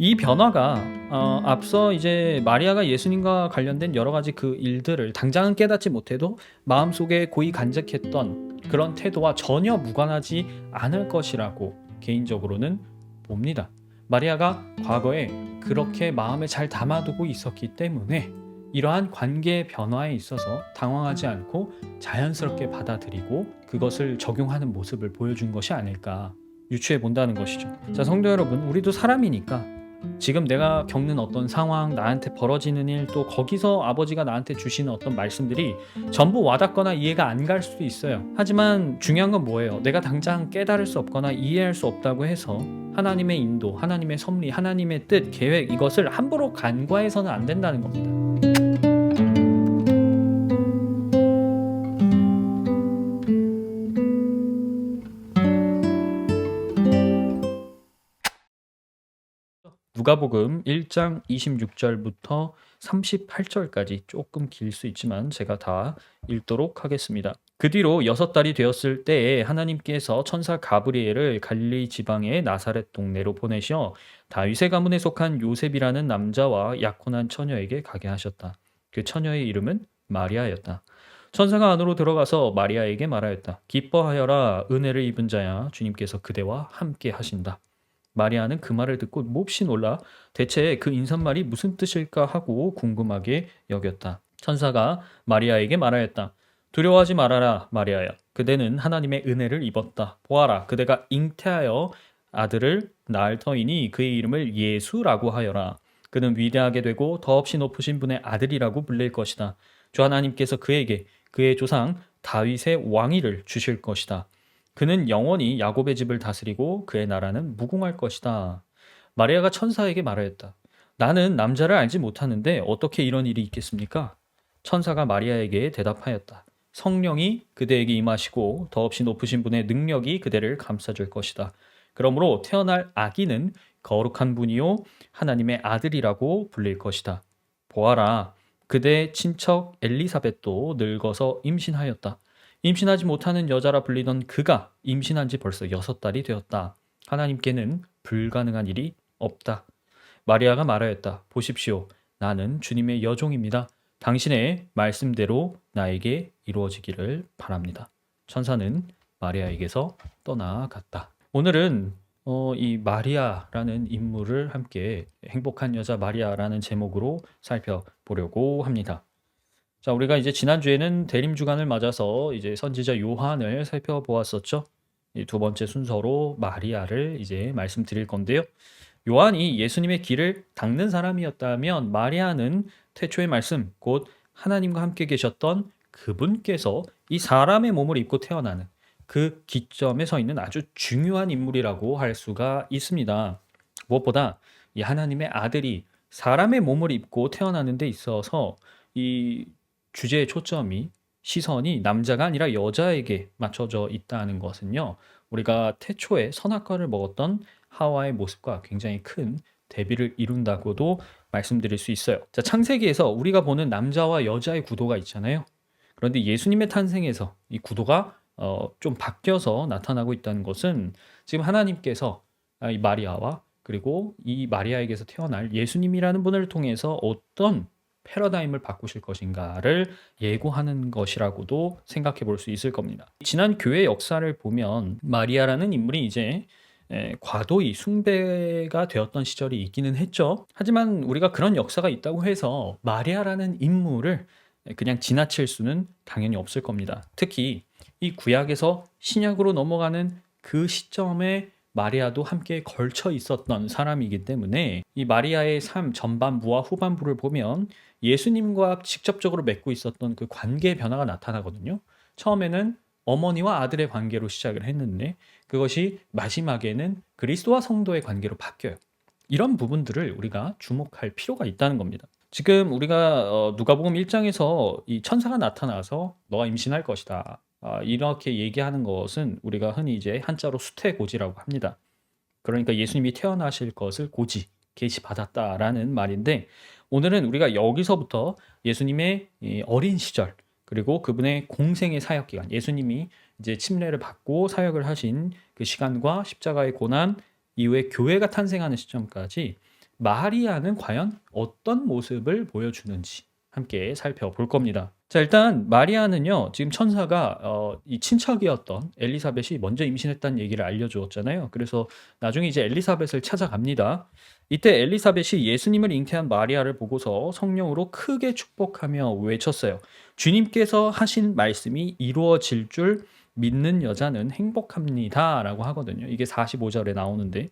이 변화가 앞서 이제 마리아가 예수님과 관련된 여러 가지 그 일들을 당장은 깨닫지 못해도 마음속에 고이 간직했던 그런 태도와 전혀 무관하지 않을 것이라고 개인적으로는 봅니다. 마리아가 과거에 그렇게 마음에 잘 담아두고 있었기 때문에 이러한 관계 변화에 있어서 당황하지 않고 자연스럽게 받아들이고 그것을 적용하는 모습을 보여준 것이 아닐까 유추해 본다는 것이죠. 자, 성도 여러분, 우리도 사람이니까 지금 내가 겪는 어떤 상황, 나한테 벌어지는 일, 또 거기서 아버지가 나한테 주시는 어떤 말씀들이 전부 와닿거나 이해가 안 갈 수도 있어요. 하지만 중요한 건 뭐예요? 내가 당장 깨달을 수 없거나 이해할 수 없다고 해서 하나님의 인도, 하나님의 섭리, 하나님의 뜻, 계획 이것을 함부로 간과해서는 안 된다는 겁니다. 누가복음 1장 26절부터 38절까지 조금 길 수 있지만 제가 다 읽도록 하겠습니다. 그 뒤로 6달이 되었을 때에 하나님께서 천사 가브리엘을 갈릴리 지방의 나사렛 동네로 보내셔 다윗의 가문에 속한 요셉이라는 남자와 약혼한 처녀에게 가게 하셨다. 그 처녀의 이름은 마리아였다. 천사가 안으로 들어가서 마리아에게 말하였다. 기뻐하여라, 은혜를 입은 자야, 주님께서 그대와 함께 하신다. 마리아는 그 말을 듣고 몹시 놀라 대체 그 인사말이 무슨 뜻일까 하고 궁금하게 여겼다. 천사가 마리아에게 말하였다. 두려워하지 말아라, 마리아야. 그대는 하나님의 은혜를 입었다. 보아라, 그대가 잉태하여 아들을 낳을 터이니 그의 이름을 예수라고 하여라. 그는 위대하게 되고 더없이 높으신 분의 아들이라고 불릴 것이다. 주 하나님께서 그에게 그의 조상 다윗의 왕위를 주실 것이다. 그는 영원히 야곱의 집을 다스리고 그의 나라는 무궁할 것이다. 마리아가 천사에게 말하였다. 나는 남자를 알지 못하는데 어떻게 이런 일이 있겠습니까? 천사가 마리아에게 대답하였다. 성령이 그대에게 임하시고 더없이 높으신 분의 능력이 그대를 감싸줄 것이다. 그러므로 태어날 아기는 거룩한 분이요 하나님의 아들이라고 불릴 것이다. 보아라, 그대 친척 엘리사벳도 늙어서 임신하였다. 임신하지 못하는 여자라 불리던 그가 임신한 지 벌써 6달이 되었다. 하나님께는 불가능한 일이 없다. 마리아가 말하였다. 보십시오. 나는 주님의 여종입니다. 당신의 말씀대로 나에게 이루어지기를 바랍니다. 천사는 마리아에게서 떠나갔다. 오늘은 이 마리아라는 인물을 함께 행복한 여자 마리아라는 제목으로 살펴보려고 합니다. 자, 우리가 이제 지난주에는 대림 주간을 맞아서 이제 선지자 요한을 살펴보았었죠. 이 두 번째 순서로 마리아를 이제 말씀드릴 건데요. 요한이 예수님의 길을 닦는 사람이었다면 마리아는 태초의 말씀, 곧 하나님과 함께 계셨던 그분께서 이 사람의 몸을 입고 태어나는 그 기점에 서 있는 아주 중요한 인물이라고 할 수가 있습니다. 무엇보다 이 하나님의 아들이 사람의 몸을 입고 태어나는 데 있어서 이 주제의 초점이 시선이 남자가 아니라 여자에게 맞춰져 있다는 것은요. 우리가 태초에 선악과를 먹었던 하와의 모습과 굉장히 큰 대비를 이룬다고도 말씀드릴 수 있어요. 자, 창세기에서 우리가 보는 남자와 여자의 구도가 있잖아요. 그런데 예수님의 탄생에서 이 구도가 좀 바뀌어서 나타나고 있다는 것은 지금 하나님께서 이 마리아와 그리고 이 마리아에게서 태어날 예수님이라는 분을 통해서 어떤 패러다임을 바꾸실 것인가를 예고하는 것이라고도 생각해 볼 수 있을 겁니다. 지난 교회 역사를 보면 마리아라는 인물이 이제 과도히 숭배가 되었던 시절이 있기는 했죠. 하지만 우리가 그런 역사가 있다고 해서 마리아라는 인물을 그냥 지나칠 수는 당연히 없을 겁니다. 특히 이 구약에서 신약으로 넘어가는 그 시점에 마리아도 함께 걸쳐 있었던 사람이기 때문에 이 마리아의 삶 전반부와 후반부를 보면 예수님과 직접적으로 맺고 있었던 그 관계 변화가 나타나거든요. 처음에는 어머니와 아들의 관계로 시작을 했는데 그것이 마지막에는 그리스도와 성도의 관계로 바뀌어요. 이런 부분들을 우리가 주목할 필요가 있다는 겁니다. 지금 우리가 누가복음 1장에서 이 천사가 나타나서 너가 임신할 것이다. 이렇게 얘기하는 것은 우리가 흔히 이제 한자로 수태고지라고 합니다. 그러니까 예수님이 태어나실 것을 고지, 계시받았다라는 말인데 오늘은 우리가 여기서부터 예수님의 이 어린 시절 그리고 그분의 공생의 사역 기간, 예수님이 이제 침례를 받고 사역을 하신 그 시간과 십자가의 고난 이후에 교회가 탄생하는 시점까지 마리아는 과연 어떤 모습을 보여주는지 함께 살펴볼 겁니다. 자, 일단 마리아는요, 지금 천사가 이 친척이었던 엘리사벳이 먼저 임신했다는 얘기를 알려주었잖아요. 그래서 나중에 이제 엘리사벳을 찾아갑니다. 이때 엘리사벳이 예수님을 잉태한 마리아를 보고서 성령으로 크게 축복하며 외쳤어요. 주님께서 하신 말씀이 이루어질 줄 믿는 여자는 행복합니다. 라고 하거든요. 이게 45절에 나오는데.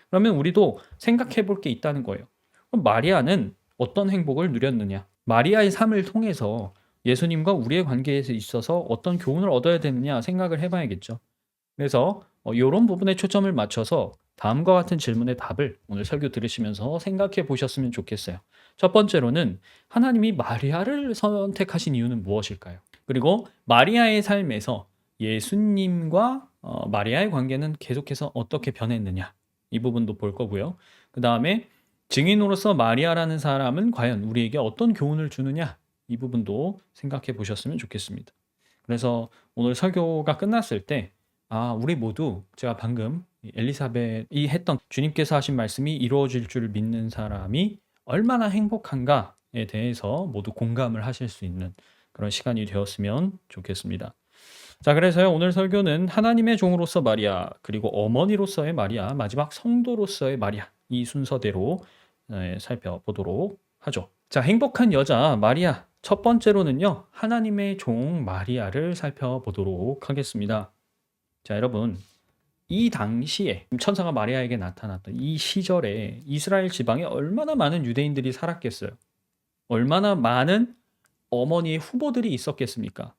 그러면 우리도 생각해 볼 게 있다는 거예요. 그럼 마리아는 어떤 행복을 누렸느냐? 마리아의 삶을 통해서 예수님과 우리의 관계에 있어서 어떤 교훈을 얻어야 되느냐 생각을 해봐야겠죠. 그래서 이런 부분에 초점을 맞춰서 다음과 같은 질문의 답을 오늘 설교 들으시면서 생각해 보셨으면 좋겠어요. 첫 번째로는 하나님이 마리아를 선택하신 이유는 무엇일까요? 그리고 마리아의 삶에서 예수님과 마리아의 관계는 계속해서 어떻게 변했느냐? 이 부분도 볼 거고요. 그 다음에 증인으로서 마리아라는 사람은 과연 우리에게 어떤 교훈을 주느냐? 이 부분도 생각해 보셨으면 좋겠습니다. 그래서 오늘 설교가 끝났을 때 우리 모두 제가 방금 엘리사벳이 했던 주님께서 하신 말씀이 이루어질 줄 믿는 사람이 얼마나 행복한가에 대해서 모두 공감을 하실 수 있는 그런 시간이 되었으면 좋겠습니다. 자, 그래서요, 오늘 설교는 하나님의 종으로서 마리아, 그리고 어머니로서의 마리아, 마지막 성도로서의 마리아, 이 순서대로 살펴보도록 하죠. 자, 행복한 여자 마리아, 첫 번째로는요, 하나님의 종 마리아를 살펴보도록 하겠습니다. 자, 여러분, 이 당시에 천사가 마리아에게 나타났던 이 시절에 이스라엘 지방에 얼마나 많은 유대인들이 살았겠어요? 얼마나 많은 어머니의 후보들이 있었겠습니까?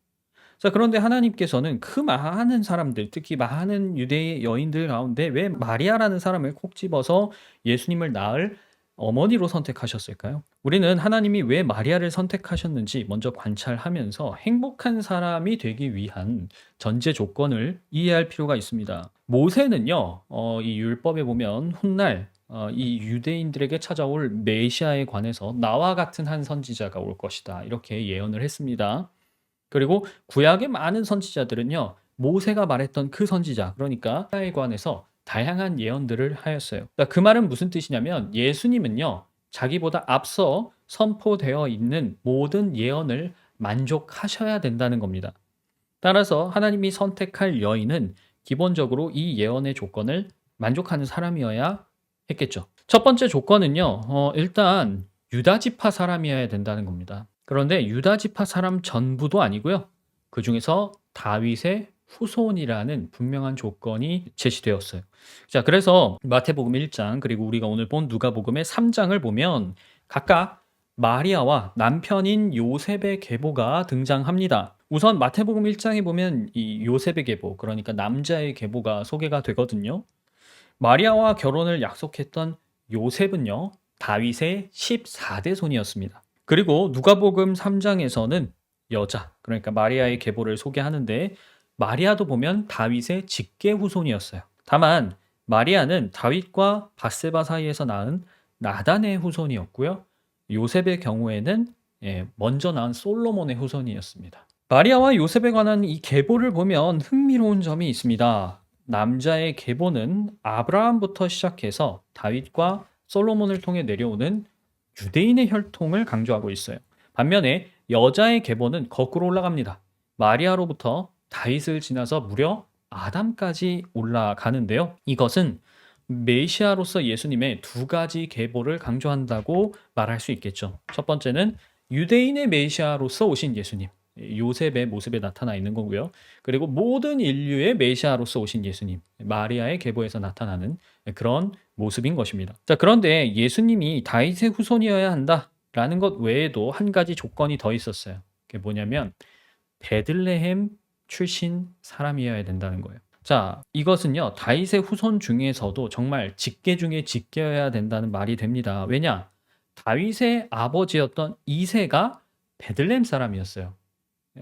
자, 그런데 하나님께서는 그 많은 사람들, 특히 많은 유대의 여인들 가운데 왜 마리아라는 사람을 콕 집어서 예수님을 낳을 어머니로 선택하셨을까요? 우리는 하나님이 왜 마리아를 선택하셨는지 먼저 관찰하면서 행복한 사람이 되기 위한 전제 조건을 이해할 필요가 있습니다. 모세는요, 이 율법에 보면 훗날 이 유대인들에게 찾아올 메시아에 관해서 나와 같은 한 선지자가 올 것이다. 이렇게 예언을 했습니다. 그리고 구약의 많은 선지자들은요, 모세가 말했던 그 선지자, 그러니까 에 관해서 다양한 예언들을 하였어요. 그 말은 무슨 뜻이냐면 예수님은요, 자기보다 앞서 선포되어 있는 모든 예언을 만족하셔야 된다는 겁니다. 따라서 하나님이 선택할 여인은 기본적으로 이 예언의 조건을 만족하는 사람이어야 했겠죠. 첫 번째 조건은요, 일단 유다 지파 사람이어야 된다는 겁니다. 그런데 유다 지파 사람 전부도 아니고요. 그 중에서 다윗의 후손이라는 분명한 조건이 제시되었어요. 자, 그래서 마태복음 1장 그리고 우리가 오늘 본 누가복음의 3장을 보면 각각 마리아와 남편인 요셉의 계보가 등장합니다. 우선 마태복음 1장에 보면 이 요셉의 계보, 그러니까 남자의 계보가 소개가 되거든요. 마리아와 결혼을 약속했던 요셉은요, 다윗의 14대 손이었습니다. 그리고 누가복음 3장에서는 여자, 그러니까 마리아의 계보를 소개하는데 마리아도 보면 다윗의 직계 후손이었어요. 다만 마리아는 다윗과 밧세바 사이에서 낳은 나단의 후손이었고요. 요셉의 경우에는 먼저 낳은 솔로몬의 후손이었습니다. 마리아와 요셉에 관한 이 계보를 보면 흥미로운 점이 있습니다. 남자의 계보는 아브라함부터 시작해서 다윗과 솔로몬을 통해 내려오는 유대인의 혈통을 강조하고 있어요. 반면에 여자의 계보는 거꾸로 올라갑니다. 마리아로부터 다윗을 지나서 무려 아담까지 올라가는데요. 이것은 메시아로서 예수님의 두 가지 계보를 강조한다고 말할 수 있겠죠. 첫 번째는 유대인의 메시아로서 오신 예수님, 요셉의 모습에 나타나 있는 거고요. 그리고 모든 인류의 메시아로서 오신 예수님, 마리아의 계보에서 나타나는 그런 모습인 것입니다. 자, 그런데 예수님이 다윗의 후손이어야 한다라는 것 외에도 한 가지 조건이 더 있었어요. 그게 뭐냐면 베들레헴 출신 사람이어야 된다는 거예요. 자, 이것은요, 다윗의 후손 중에서도 정말 직계 중에 직계여야 된다는 말이 됩니다. 왜냐? 다윗의 아버지였던 이새가 베들레헴 사람이었어요.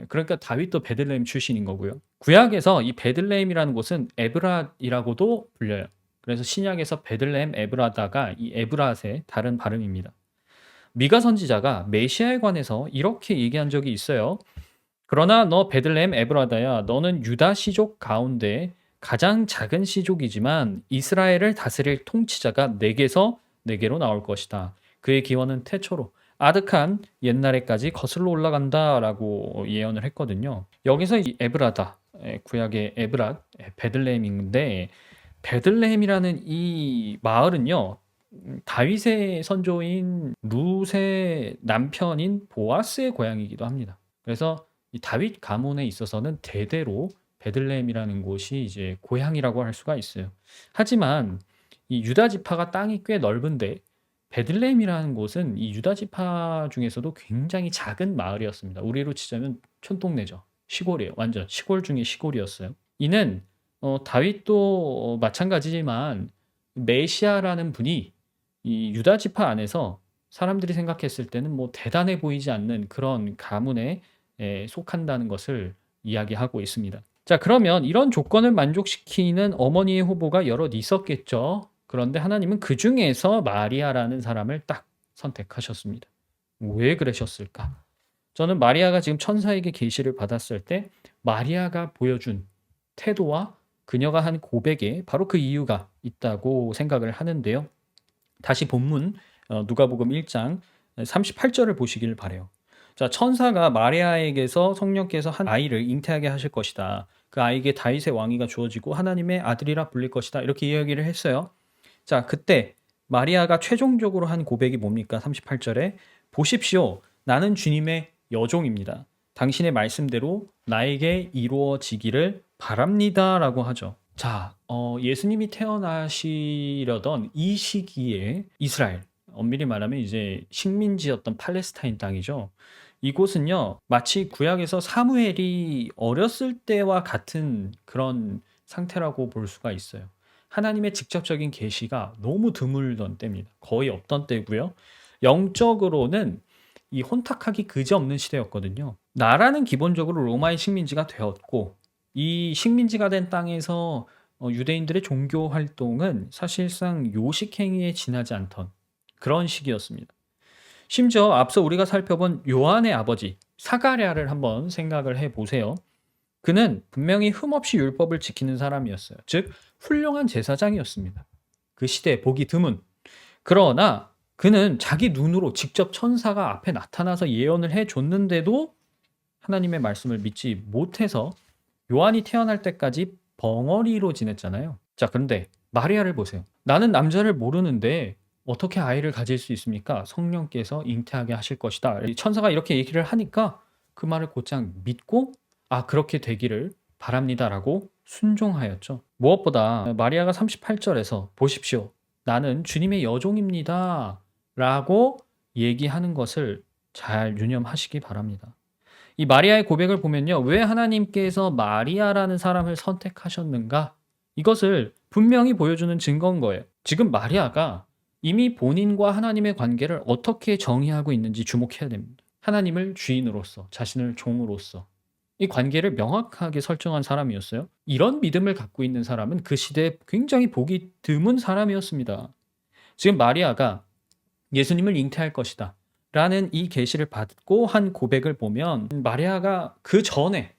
그러니까 다윗도 베들레헴 출신인 거고요. 구약에서 이 베들레헴이라는 곳은 에브랏이라고도 불려요. 그래서 신약에서 베들레헴 에브라다가 이 에브랏의 다른 발음입니다. 미가 선지자가 메시아에 관해서 이렇게 얘기한 적이 있어요. 그러나 너 베들레헴 에브라다야, 너는 유다 시족 가운데 가장 작은 시족이지만 이스라엘을 다스릴 통치자가 내게서 내게로 나올 것이다. 그의 기원은 태초로 아득한 옛날에까지 거슬러 올라간다라고 예언을 했거든요. 여기서 이 에브라다, 구약의 에브랏, 베들레헴인데 베들레헴이라는 이 마을은요. 다윗의 선조인 룻의 남편인 보아스의 고향이기도 합니다. 그래서 이 다윗 가문에 있어서는 대대로 베들레헴이라는 곳이 이제 고향이라고 할 수가 있어요. 하지만 이 유다 지파가 땅이 꽤 넓은데 베들레헴이라는 곳은 이 유다 지파 중에서도 굉장히 작은 마을이었습니다. 우리로 치자면 촌동네죠. 시골이에요. 완전 시골 중에 시골이었어요. 이는 다윗도 마찬가지지만 메시아라는 분이 이 유다 지파 안에서 사람들이 생각했을 때는 뭐 대단해 보이지 않는 그런 가문에 속한다는 것을 이야기하고 있습니다. 자, 그러면 이런 조건을 만족시키는 어머니의 후보가 여럿 있었겠죠. 그런데 하나님은 그 중에서 마리아라는 사람을 딱 선택하셨습니다. 왜 그러셨을까? 저는 마리아가 지금 천사에게 계시를 받았을 때 마리아가 보여준 태도와 그녀가 한 고백에 바로 그 이유가 있다고 생각을 하는데요. 다시 본문 누가복음 1장 38절을 보시길 바래요. 자, 천사가 마리아에게서 성령께서 한 아이를 잉태하게 하실 것이다. 그 아이에게 다윗의 왕위가 주어지고 하나님의 아들이라 불릴 것이다. 이렇게 이야기를 했어요. 자, 그때 마리아가 최종적으로 한 고백이 뭡니까? 38절에 보십시오. 나는 주님의 여종입니다. 당신의 말씀대로 나에게 이루어지기를 바랍니다라고 하죠. 자, 예수님이 태어나시려던 이 시기에 이스라엘, 엄밀히 말하면 이제 식민지였던 팔레스타인 땅이죠. 이곳은요, 마치 구약에서 사무엘이 어렸을 때와 같은 그런 상태라고 볼 수가 있어요. 하나님의 직접적인 계시가 너무 드물던 때입니다. 거의 없던 때고요. 영적으로는 이 혼탁하기 그지없는 시대였거든요. 나라는 기본적으로 로마의 식민지가 되었고 이 식민지가 된 땅에서 유대인들의 종교 활동은 사실상 요식행위에 지나지 않던 그런 시기였습니다. 심지어 앞서 우리가 살펴본 요한의 아버지 사가랴를 한번 생각을 해보세요. 그는 분명히 흠없이 율법을 지키는 사람이었어요. 즉 훌륭한 제사장이었습니다. 그 시대에 보기 드문. 그러나 그는 자기 눈으로 직접 천사가 앞에 나타나서 예언을 해줬는데도 하나님의 말씀을 믿지 못해서 요한이 태어날 때까지 벙어리로 지냈잖아요. 자, 그런데 마리아를 보세요. 나는 남자를 모르는데 어떻게 아이를 가질 수 있습니까? 성령께서 잉태하게 하실 것이다. 천사가 이렇게 얘기를 하니까 그 말을 곧장 믿고 그렇게 되기를 바랍니다라고 순종하였죠. 무엇보다 마리아가 38절에서 보십시오. 나는 주님의 여종입니다. 라고 얘기하는 것을 잘 유념하시기 바랍니다. 이 마리아의 고백을 보면요. 왜 하나님께서 마리아라는 사람을 선택하셨는가? 이것을 분명히 보여주는 증거인 거예요. 지금 마리아가 이미 본인과 하나님의 관계를 어떻게 정의하고 있는지 주목해야 됩니다. 하나님을 주인으로서, 자신을 종으로서 이 관계를 명확하게 설정한 사람이었어요. 이런 믿음을 갖고 있는 사람은 그 시대에 굉장히 보기 드문 사람이었습니다. 지금 마리아가 예수님을 잉태할 것이다 라는 이 계시를 받고 한 고백을 보면 마리아가 그 전에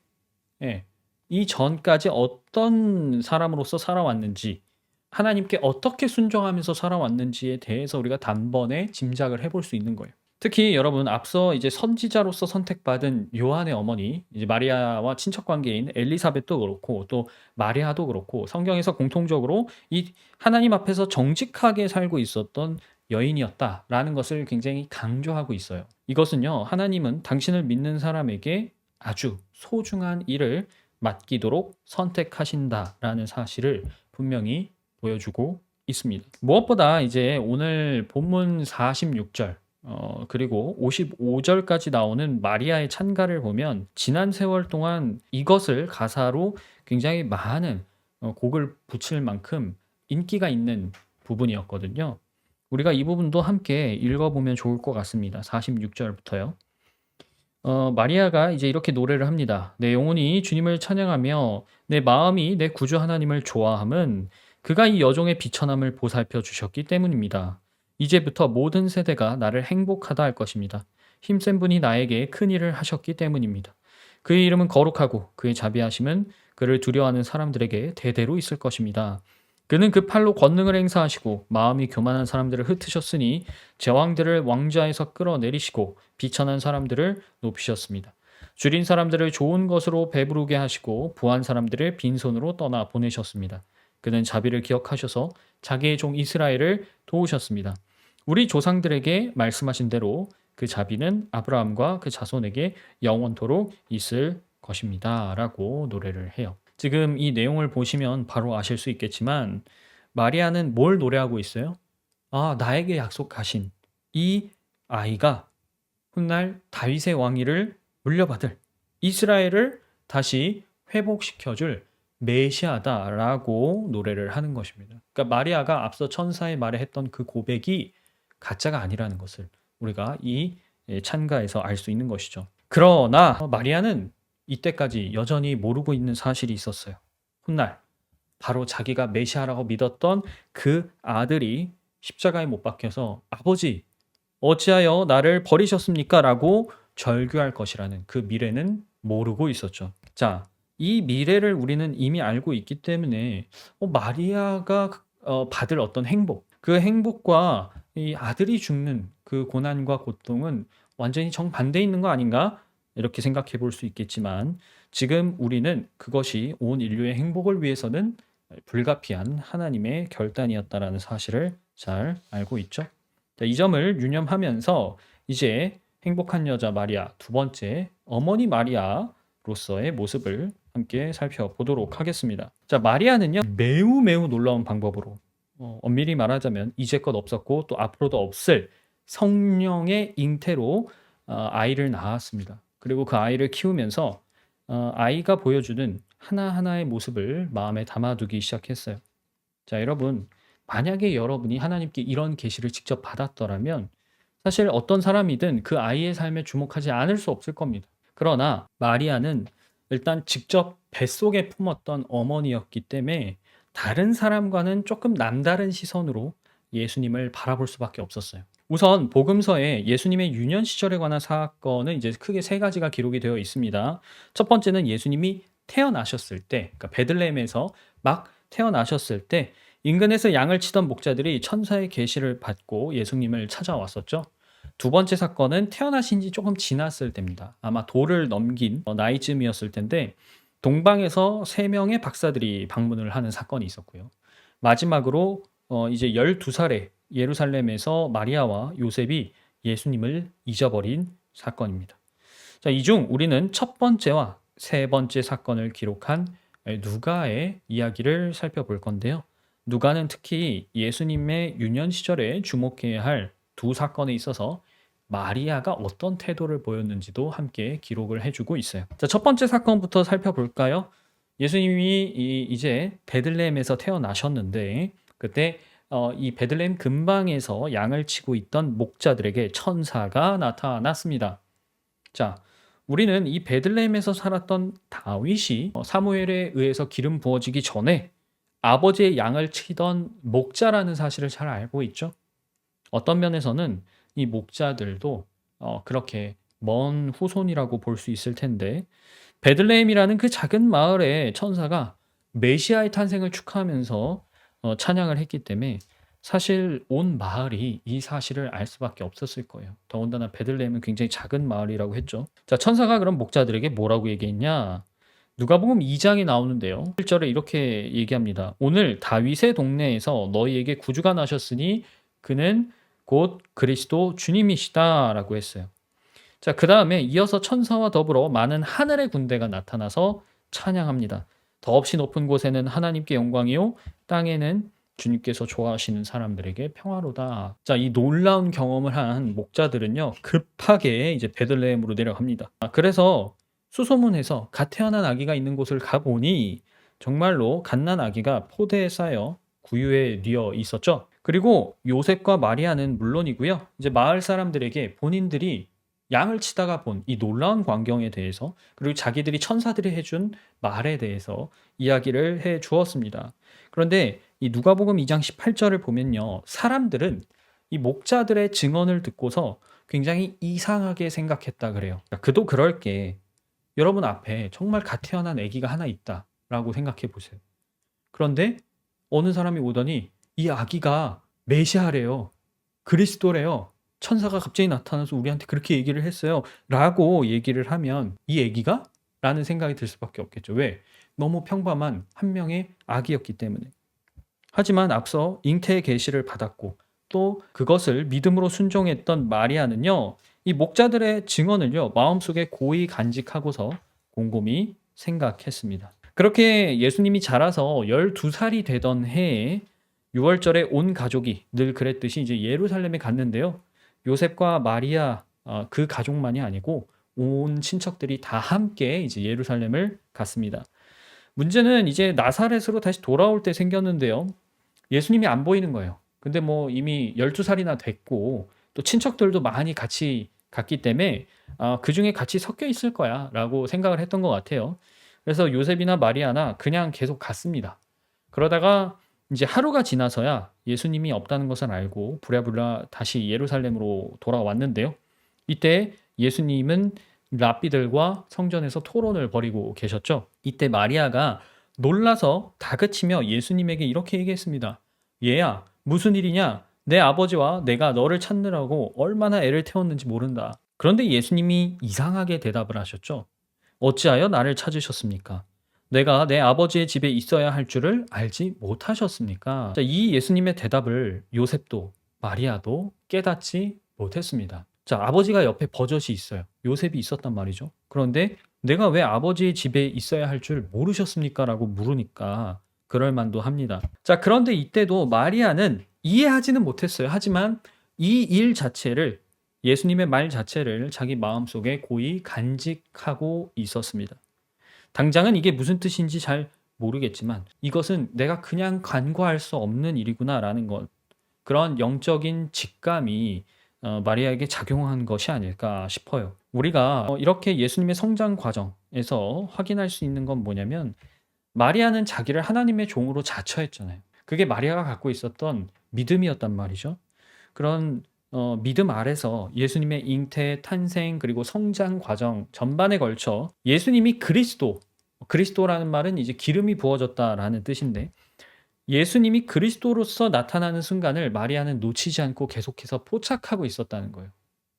이 전까지 어떤 사람으로서 살아왔는지 하나님께 어떻게 순종하면서 살아왔는지에 대해서 우리가 단번에 짐작을 해볼 수 있는 거예요. 특히 여러분 앞서 이제 선지자로서 선택받은 요한의 어머니 이제 마리아와 친척 관계인 엘리사벳도 그렇고 또 마리아도 그렇고 성경에서 공통적으로 이 하나님 앞에서 정직하게 살고 있었던 여인이었다라는 것을 굉장히 강조하고 있어요. 이것은요, 하나님은 당신을 믿는 사람에게 아주 소중한 일을 맡기도록 선택하신다라는 사실을 분명히 보여주고 있습니다. 무엇보다 이제 오늘 본문 46절 그리고 55절까지 나오는 마리아의 찬가를 보면 지난 세월 동안 이것을 가사로 굉장히 많은 곡을 붙일 만큼 인기가 있는 부분이었거든요. 우리가 이 부분도 함께 읽어보면 좋을 것 같습니다. 46절부터요. 마리아가 이제 이렇게 노래를 합니다. 내 영혼이 주님을 찬양하며 내 마음이 내 구주 하나님을 좋아함은 그가 이 여종의 비천함을 보살펴 주셨기 때문입니다. 이제부터 모든 세대가 나를 행복하다 할 것입니다. 힘센 분이 나에게 큰 일을 하셨기 때문입니다. 그의 이름은 거룩하고 그의 자비하심은 그를 두려워하는 사람들에게 대대로 있을 것입니다. 그는 그 팔로 권능을 행사하시고 마음이 교만한 사람들을 흩으셨으니 제왕들을 왕좌에서 끌어내리시고 비천한 사람들을 높이셨습니다. 줄인 사람들을 좋은 것으로 배부르게 하시고 부한 사람들을 빈손으로 떠나 보내셨습니다. 그는 자비를 기억하셔서 자기의 종 이스라엘을 도우셨습니다. 우리 조상들에게 말씀하신 대로 그 자비는 아브라함과 그 자손에게 영원토록 있을 것입니다. 라고 노래를 해요. 지금 이 내용을 보시면 바로 아실 수 있겠지만 마리아는 뭘 노래하고 있어요? 아, 나에게 약속하신 이 아이가 훗날 다윗의 왕위를 물려받을 이스라엘을 다시 회복시켜줄 메시아다라고 노래를 하는 것입니다. 그러니까 마리아가 앞서 천사의 말에 했던 그 고백이 가짜가 아니라는 것을 우리가 이 찬가에서 알 수 있는 것이죠. 그러나 마리아는 이때까지 여전히 모르고 있는 사실이 있었어요. 훗날 바로 자기가 메시아라고 믿었던 그 아들이 십자가에 못 박혀서 아버지 어찌하여 나를 버리셨습니까? 라고 절규할 것이라는 그 미래는 모르고 있었죠. 자, 이 미래를 우리는 이미 알고 있기 때문에 마리아가 받을 어떤 행복, 그 행복과 이 아들이 죽는 그 고난과 고통은 완전히 정반대에 있는 거 아닌가? 이렇게 생각해 볼 수 있겠지만 지금 우리는 그것이 온 인류의 행복을 위해서는 불가피한 하나님의 결단이었다라는 사실을 잘 알고 있죠. 자, 이 점을 유념하면서 이제 행복한 여자 마리아 두 번째 어머니 마리아로서의 모습을 함께 살펴보도록 하겠습니다. 자, 마리아는요 매우 매우 놀라운 방법으로 엄밀히 말하자면 이제껏 없었고 또 앞으로도 없을 성령의 잉태로 아이를 낳았습니다. 그리고 그 아이를 키우면서 아이가 보여주는 하나하나의 모습을 마음에 담아두기 시작했어요. 자, 여러분, 만약에 여러분이 하나님께 이런 계시를 직접 받았더라면 사실 어떤 사람이든 그 아이의 삶에 주목하지 않을 수 없을 겁니다. 그러나 마리아는 일단 직접 뱃속에 품었던 어머니였기 때문에 다른 사람과는 조금 남다른 시선으로 예수님을 바라볼 수밖에 없었어요. 우선 복음서에 예수님의 유년 시절에 관한 사건은 이제 크게 세 가지가 기록이 되어 있습니다. 첫 번째는 예수님이 태어나셨을 때, 그러니까 베들레헴에서 막 태어나셨을 때 인근에서 양을 치던 목자들이 천사의 계시를 받고 예수님을 찾아왔었죠. 두 번째 사건은 태어나신 지 조금 지났을 때입니다. 아마 돌을 넘긴 나이쯤이었을 텐데 동방에서 세 명의 박사들이 방문을 하는 사건이 있었고요. 마지막으로 이제 12살에 예루살렘에서 마리아와 요셉이 예수님을 잊어버린 사건입니다. 자, 이 중 우리는 첫 번째와 세 번째 사건을 기록한 누가의 이야기를 살펴볼 건데요. 누가는 특히 예수님의 유년 시절에 주목해야 할 두 사건에 있어서 마리아가 어떤 태도를 보였는지도 함께 기록을 해주고 있어요. 자, 첫 번째 사건부터 살펴볼까요? 예수님이 이제 베들레헴에서 태어나셨는데 그때 이 베들레헴 근방에서 양을 치고 있던 목자들에게 천사가 나타났습니다. 자, 우리는 이 베들레헴에서 살았던 다윗이 사무엘에 의해서 기름 부어지기 전에 아버지의 양을 치던 목자라는 사실을 잘 알고 있죠. 어떤 면에서는 이 목자들도 그렇게 먼 후손이라고 볼 수 있을 텐데 베들레헴이라는 그 작은 마을에 천사가 메시아의 탄생을 축하하면서 찬양을 했기 때문에 사실 온 마을이 이 사실을 알 수밖에 없었을 거예요. 더군다나 베들레헴은 굉장히 작은 마을이라고 했죠. 자, 천사가 그럼 목자들에게 뭐라고 얘기했냐? 누가복음 2장에 나오는데요. 1절에 이렇게 얘기합니다. 오늘 다윗의 동네에서 너희에게 구주가 나셨으니 그는 곧 그리스도 주님이시다라고 했어요. 자, 그 다음에 이어서 천사와 더불어 많은 하늘의 군대가 나타나서 찬양합니다. 더없이 높은 곳에는 하나님께 영광이요 땅에는 주님께서 좋아하시는 사람들에게 평화로다. 자, 이 놀라운 경험을 한 목자들은요 급하게 이제 베들레헴으로 내려갑니다. 그래서 수소문해서 갓 태어난 아기가 있는 곳을 가보니 정말로 갓난 아기가 포대에 쌓여 구유에 뉘어 있었죠. 그리고 요셉과 마리아는 물론이고요. 이제 마을 사람들에게 본인들이 양을 치다가 본 이 놀라운 광경에 대해서 그리고 자기들이 천사들이 해준 말에 대해서 이야기를 해 주었습니다. 그런데 이 누가복음 2장 18절을 보면요. 사람들은 이 목자들의 증언을 듣고서 굉장히 이상하게 생각했다 그래요. 그도 그럴 게 여러분 앞에 정말 갓 태어난 아기가 하나 있다라고 생각해 보세요. 그런데 어느 사람이 오더니 이 아기가 메시아래요. 그리스도래요. 천사가 갑자기 나타나서 우리한테 그렇게 얘기를 했어요. 라고 얘기를 하면 이 애기가? 라는 생각이 들 수밖에 없겠죠. 왜? 너무 평범한 한 명의 아기였기 때문에. 하지만 앞서 잉태의 계시를 받았고 또 그것을 믿음으로 순종했던 마리아는요. 이 목자들의 증언을요. 마음속에 고이 간직하고서 곰곰이 생각했습니다. 그렇게 예수님이 자라서 12살이 되던 해에 6월절에 온 가족이 늘 그랬듯이 이제 예루살렘에 갔는데요. 요셉과 마리아 그 가족만이 아니고 온 친척들이 다 함께 이제 예루살렘을 갔습니다. 문제는 이제 나사렛으로 다시 돌아올 때 생겼는데요. 예수님이 안 보이는 거예요. 근데 뭐 이미 12살이나 됐고 또 친척들도 많이 같이 갔기 때문에 그 중에 같이 섞여 있을 거야 라고 생각을 했던 것 같아요. 그래서 요셉이나 마리아나 그냥 계속 갔습니다. 그러다가 이제 하루가 지나서야 예수님이 없다는 것을 알고 부랴부랴 다시 예루살렘으로 돌아왔는데요. 이때 예수님은 랍비들과 성전에서 토론을 벌이고 계셨죠. 이때 마리아가 놀라서 다그치며 예수님에게 이렇게 얘기했습니다. 얘야, 무슨 일이냐? 내 아버지와 내가 너를 찾느라고 얼마나 애를 태웠는지 모른다. 그런데 예수님이 이상하게 대답을 하셨죠. 어찌하여 나를 찾으셨습니까? 내가 내 아버지의 집에 있어야 할 줄을 알지 못하셨습니까? 자, 이 예수님의 대답을 요셉도 마리아도 깨닫지 못했습니다. 자, 아버지가 옆에 버젓이 있어요. 요셉이 있었단 말이죠. 그런데 내가 왜 아버지의 집에 있어야 할 줄 모르셨습니까? 라고 물으니까 그럴 만도 합니다. 자, 그런데 이때도 마리아는 이해하지는 못했어요. 하지만 이 일 자체를 예수님의 말 자체를 자기 마음속에 고이 간직하고 있었습니다. 당장은 이게 무슨 뜻인지 잘 모르겠지만 이것은 내가 그냥 간과할 수 없는 일이구나라는 것, 그런 영적인 직감이 마리아에게 작용한 것이 아닐까 싶어요. 우리가 이렇게 예수님의 성장 과정에서 확인할 수 있는 건 뭐냐면 마리아는 자기를 하나님의 종으로 자처했잖아요. 그게 마리아가 갖고 있었던 믿음이었단 말이죠. 그런 믿음 아래서 예수님의 잉태, 탄생 그리고 성장 과정 전반에 걸쳐 예수님이 그리스도라는 말은 이제 기름이 부어졌다라는 뜻인데 예수님이 그리스도로서 나타나는 순간을 마리아는 놓치지 않고 계속해서 포착하고 있었다는 거예요.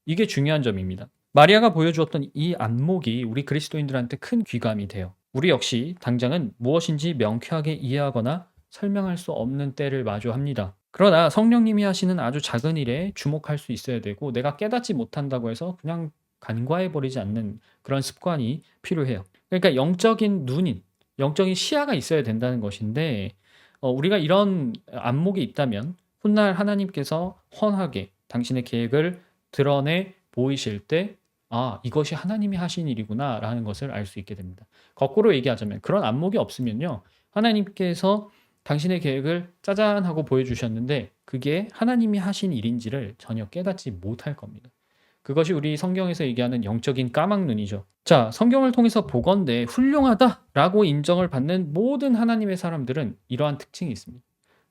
이게 중요한 점입니다. 마리아가 보여주었던 이 안목이 우리 그리스도인들한테 큰 귀감이 돼요. 우리 역시 당장은 무엇인지 명쾌하게 이해하거나 설명할 수 없는 때를 마주합니다. 그러나 성령님이 하시는 아주 작은 일에 주목할 수 있어야 되고 내가 깨닫지 못한다고 해서 그냥 간과해버리지 않는 그런 습관이 필요해요. 그러니까 영적인 시야가 있어야 된다는 것인데 우리가 이런 안목이 있다면 훗날 하나님께서 헌하게 당신의 계획을 드러내 보이실 때 이것이 하나님이 하신 일이구나 라는 것을 알 수 있게 됩니다. 거꾸로 얘기하자면 그런 안목이 없으면요. 하나님께서 당신의 계획을 짜잔 하고 보여주셨는데 그게 하나님이 하신 일인지를 전혀 깨닫지 못할 겁니다. 그것이 우리 성경에서 얘기하는 영적인 까막눈이죠. 자, 성경을 통해서 보건대 훌륭하다라고 인정을 받는 모든 하나님의 사람들은 이러한 특징이 있습니다.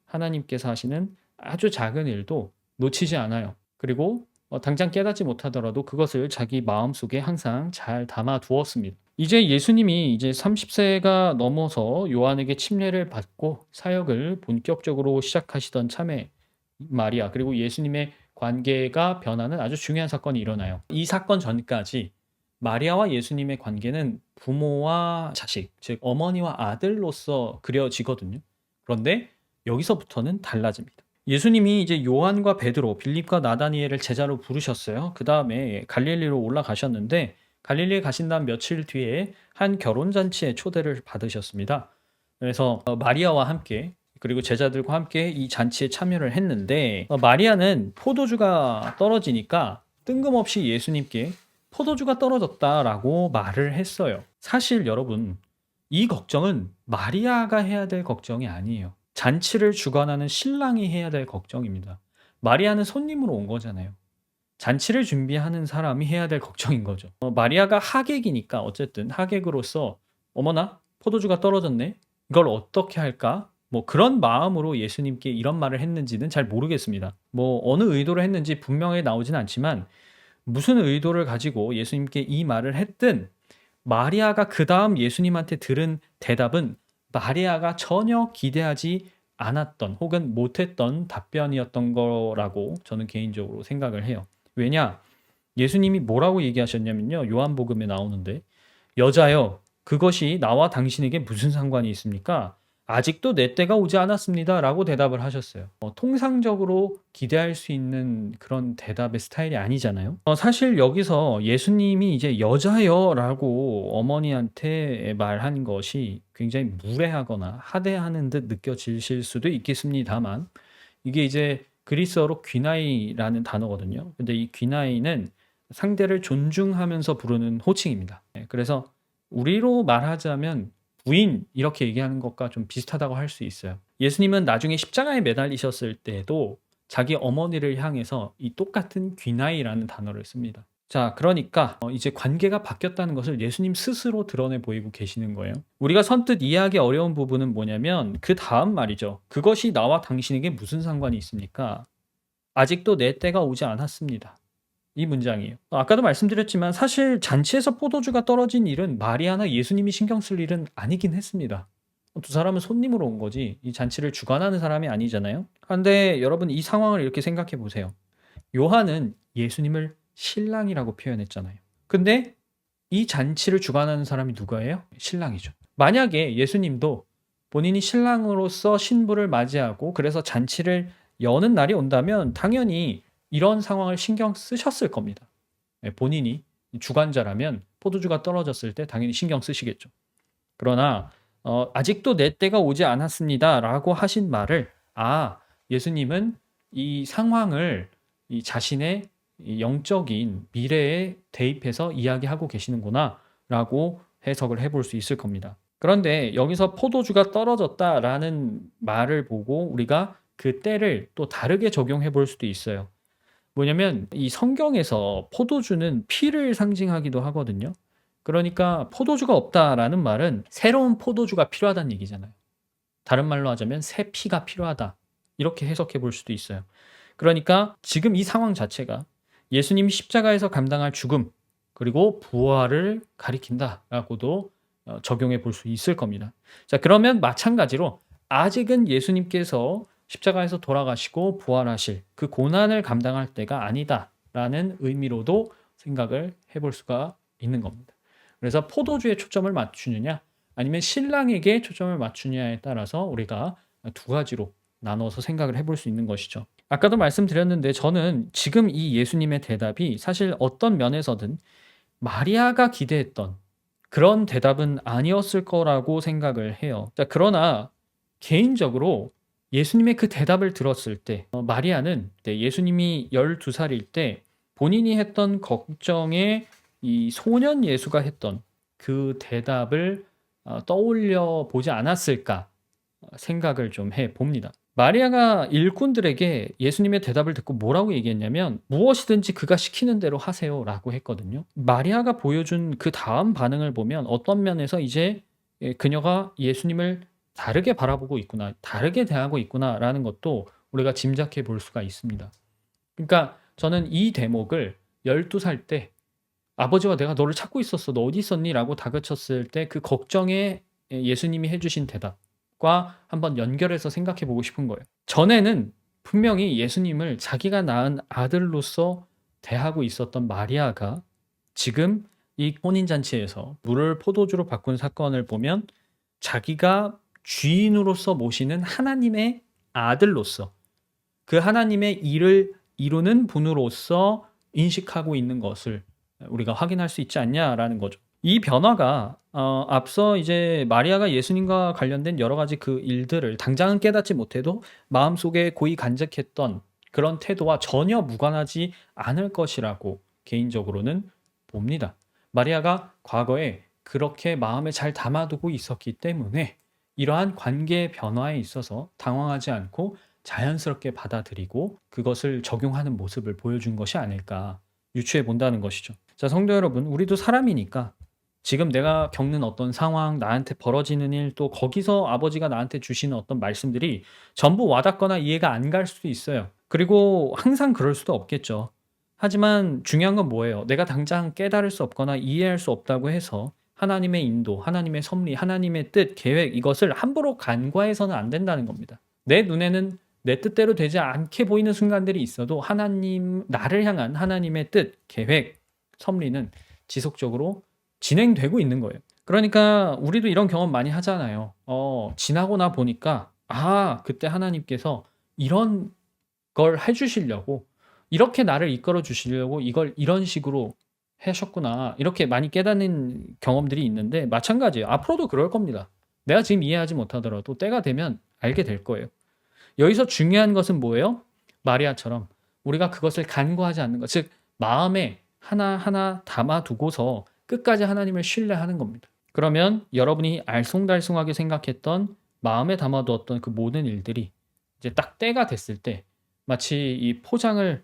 하나님께서 하시는 아주 작은 일도 놓치지 않아요. 그리고 당장 깨닫지 못하더라도 그것을 자기 마음속에 항상 잘 담아 두었습니다. 이제 예수님이 이제 30세가 넘어서 요한에게 침례를 받고 사역을 본격적으로 시작하시던 참에 마리아 그리고 예수님의 관계가 변하는 아주 중요한 사건이 일어나요. 이 사건 전까지 마리아와 예수님의 관계는 부모와 자식, 즉 어머니와 아들로서 그려지거든요. 그런데 여기서부터는 달라집니다. 예수님이 이제 요한과 베드로, 빌립과 나다니엘을 제자로 부르셨어요. 그 다음에 갈릴리로 올라가셨는데 갈릴리에 가신 다음 며칠 뒤에 한 결혼잔치에 초대를 받으셨습니다. 그래서 마리아와 함께 그리고 제자들과 함께 이 잔치에 참여를 했는데 마리아는 포도주가 떨어지니까 뜬금없이 예수님께 포도주가 떨어졌다라고 말을 했어요. 사실 여러분 이 걱정은 마리아가 해야 될 걱정이 아니에요. 잔치를 주관하는 신랑이 해야 될 걱정입니다. 마리아는 손님으로 온 거잖아요. 잔치를 준비하는 사람이 해야 될 걱정인 거죠. 마리아가 하객이니까 어쨌든 하객으로서 어머나 포도주가 떨어졌네. 이걸 어떻게 할까? 뭐 그런 마음으로 예수님께 이런 말을 했는지는 잘 모르겠습니다. 뭐 어느 의도로 했는지 분명히 나오진 않지만 무슨 의도를 가지고 예수님께 이 말을 했든 마리아가 그 다음 예수님한테 들은 대답은 마리아가 전혀 기대하지 않았던 혹은 못했던 답변이었던 거라고 저는 개인적으로 생각을 해요. 왜냐? 예수님이 뭐라고 얘기하셨냐면요. 요한복음에 나오는데 여자여 그것이 나와 당신에게 무슨 상관이 있습니까? 아직도 내 때가 오지 않았습니다라고 대답을 하셨어요. 통상적으로 기대할 수 있는 그런 대답의 스타일이 아니잖아요. 사실 여기서 예수님이 이제 여자여라고 어머니한테 말한 것이 굉장히 무례하거나 하대하는 듯 느껴지실 수도 있겠습니다만 이게 이제 그리스어로 귀나이라는 단어거든요. 근데 이 귀나이는 상대를 존중하면서 부르는 호칭입니다. 그래서 우리로 말하자면 부인 이렇게 얘기하는 것과 좀 비슷하다고 할 수 있어요. 예수님은 나중에 십자가에 매달리셨을 때도 자기 어머니를 향해서 이 똑같은 귀나이라는 단어를 씁니다. 자, 그러니까 이제 관계가 바뀌었다는 것을 예수님 스스로 드러내 보이고 계시는 거예요. 우리가 선뜻 이해하기 어려운 부분은 뭐냐면 그 다음 말이죠. 그것이 나와 당신에게 무슨 상관이 있습니까? 아직도 내 때가 오지 않았습니다. 이 문장이에요. 아까도 말씀드렸지만 사실 잔치에서 포도주가 떨어진 일은 마리아나 예수님이 신경 쓸 일은 아니긴 했습니다. 두 사람은 손님으로 온 거지 이 잔치를 주관하는 사람이 아니잖아요. 그런데 여러분 이 상황을 이렇게 생각해 보세요. 요한은 예수님을 신랑이라고 표현했잖아요. 근데 이 잔치를 주관하는 사람이 누구예요? 신랑이죠. 만약에 예수님도 본인이 신랑으로서 신부를 맞이하고 그래서 잔치를 여는 날이 온다면 당연히 이런 상황을 신경 쓰셨을 겁니다. 본인이 주관자라면 포도주가 떨어졌을 때 당연히 신경 쓰시겠죠. 그러나 아직도 내 때가 오지 않았습니다라고 하신 말을 예수님은 이 상황을 이 자신의 이 영적인 미래에 대입해서 이야기하고 계시는구나라고 해석을 해볼 수 있을 겁니다. 그런데 여기서 포도주가 떨어졌다라는 말을 보고 우리가 그 때를 또 다르게 적용해 볼 수도 있어요. 뭐냐면 이 성경에서 포도주는 피를 상징하기도 하거든요. 그러니까 포도주가 없다라는 말은 새로운 포도주가 필요하다는 얘기잖아요. 다른 말로 하자면 새 피가 필요하다. 이렇게 해석해 볼 수도 있어요. 그러니까 지금 이 상황 자체가 예수님이 십자가에서 감당할 죽음 그리고 부활을 가리킨다라고도 적용해 볼 수 있을 겁니다. 자, 그러면 마찬가지로 아직은 예수님께서 십자가에서 돌아가시고 부활하실 그 고난을 감당할 때가 아니다라는 의미로도 생각을 해볼 수가 있는 겁니다. 그래서 포도주에 초점을 맞추느냐 아니면 신랑에게 초점을 맞추느냐에 따라서 우리가 두 가지로 나눠서 생각을 해볼 수 있는 것이죠. 아까도 말씀드렸는데 저는 지금 이 예수님의 대답이 사실 어떤 면에서든 마리아가 기대했던 그런 대답은 아니었을 거라고 생각을 해요. 자, 그러나 개인적으로 예수님의 그 대답을 들었을 때 마리아는 예수님이 12살일 때 본인이 했던 걱정에 이 소년 예수가 했던 그 대답을 떠올려 보지 않았을까 생각을 좀 해봅니다. 마리아가 일꾼들에게 예수님의 대답을 듣고 뭐라고 얘기했냐면 무엇이든지 그가 시키는 대로 하세요라고 했거든요. 마리아가 보여준 그 다음 반응을 보면 어떤 면에서 이제 그녀가 예수님을 다르게 바라보고 있구나, 다르게 대하고 있구나라는 것도 우리가 짐작해 볼 수가 있습니다. 그러니까 저는 이 대목을 12살 때 아버지와 내가 너를 찾고 있었어. 너 어디 있었니? 라고 다그쳤을 때 그 걱정에 예수님이 해주신 대답과 한번 연결해서 생각해 보고 싶은 거예요. 전에는 분명히 예수님을 자기가 낳은 아들로서 대하고 있었던 마리아가 지금 이 혼인잔치에서 물을 포도주로 바꾼 사건을 보면 자기가 주인으로서 모시는 하나님의 아들로서 그 하나님의 일을 이루는 분으로서 인식하고 있는 것을 우리가 확인할 수 있지 않냐라는 거죠. 이 변화가 앞서 이제 마리아가 예수님과 관련된 여러 가지 그 일들을 당장은 깨닫지 못해도 마음속에 고이 간직했던 그런 태도와 전혀 무관하지 않을 것이라고 개인적으로는 봅니다. 마리아가 과거에 그렇게 마음에 잘 담아두고 있었기 때문에 이러한 관계 변화에 있어서 당황하지 않고 자연스럽게 받아들이고 그것을 적용하는 모습을 보여준 것이 아닐까 유추해 본다는 것이죠. 자, 성도 여러분, 우리도 사람이니까 지금 내가 겪는 어떤 상황, 나한테 벌어지는 일, 또 거기서 아버지가 나한테 주시는 어떤 말씀들이 전부 와닿거나 이해가 안 갈 수도 있어요. 그리고 항상 그럴 수도 없겠죠. 하지만 중요한 건 뭐예요? 내가 당장 깨달을 수 없거나 이해할 수 없다고 해서 하나님의 인도, 하나님의 섭리, 하나님의 뜻, 계획 이것을 함부로 간과해서는 안 된다는 겁니다. 내 눈에는 내 뜻대로 되지 않게 보이는 순간들이 있어도 나를 향한 하나님의 뜻, 계획, 섭리는 지속적으로 진행되고 있는 거예요. 그러니까 우리도 이런 경험 많이 하잖아요. 지나고 나 보니까 그때 하나님께서 이런 걸 해주시려고, 이렇게 나를 이끌어 주시려고 이걸 이런 식으로 하셨구나. 이렇게 많이 깨닫는 경험들이 있는데 마찬가지예요. 앞으로도 그럴 겁니다. 내가 지금 이해하지 못하더라도 때가 되면 알게 될 거예요. 여기서 중요한 것은 뭐예요? 마리아처럼 우리가 그것을 간과하지 않는 것, 즉 마음에 하나하나 담아두고서 끝까지 하나님을 신뢰하는 겁니다. 그러면 여러분이 알쏭달쏭하게 생각했던, 마음에 담아두었던 그 모든 일들이 이제 딱 때가 됐을 때 마치 이 포장을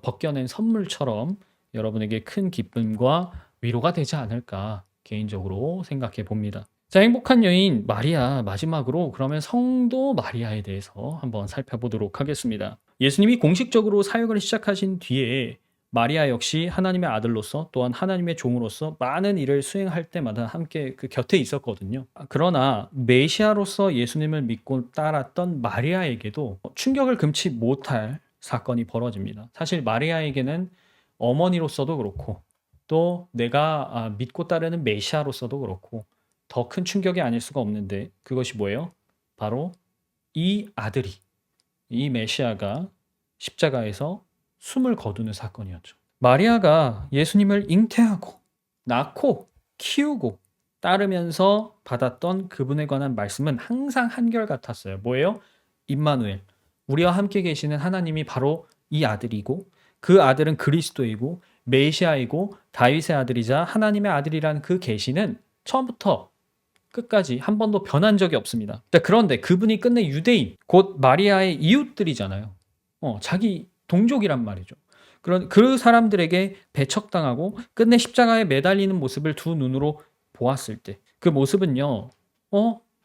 벗겨낸 선물처럼 여러분에게 큰 기쁨과 위로가 되지 않을까 개인적으로 생각해 봅니다. 자, 행복한 여인 마리아, 마지막으로 그러면 성도 마리아에 대해서 한번 살펴보도록 하겠습니다. 예수님이 공식적으로 사역을 시작하신 뒤에 마리아 역시 하나님의 아들로서 또한 하나님의 종으로서 많은 일을 수행할 때마다 함께 그 곁에 있었거든요. 그러나 메시아로서 예수님을 믿고 따랐던 마리아에게도 충격을 금치 못할 사건이 벌어집니다. 사실 마리아에게는 어머니로서도 그렇고 또 내가 믿고 따르는 메시아로서도 그렇고 더 큰 충격이 아닐 수가 없는데, 그것이 뭐예요? 바로 이 아들이, 이 메시아가 십자가에서 숨을 거두는 사건이었죠. 마리아가 예수님을 잉태하고 낳고 키우고 따르면서 받았던 그분에 관한 말씀은 항상 한결같았어요. 뭐예요? 임마누엘, 우리와 함께 계시는 하나님이 바로 이 아들이고, 그 아들은 그리스도이고 메시아이고 다윗의 아들이자 하나님의 아들이라는 그 계시는 처음부터 끝까지 한 번도 변한 적이 없습니다. 자, 그런데 그분이 끝내 유대인, 곧 마리아의 이웃들이잖아요. 자기 동족이란 말이죠. 그 사람들에게 배척당하고 끝내 십자가에 매달리는 모습을 두 눈으로 보았을 때, 그 모습은요,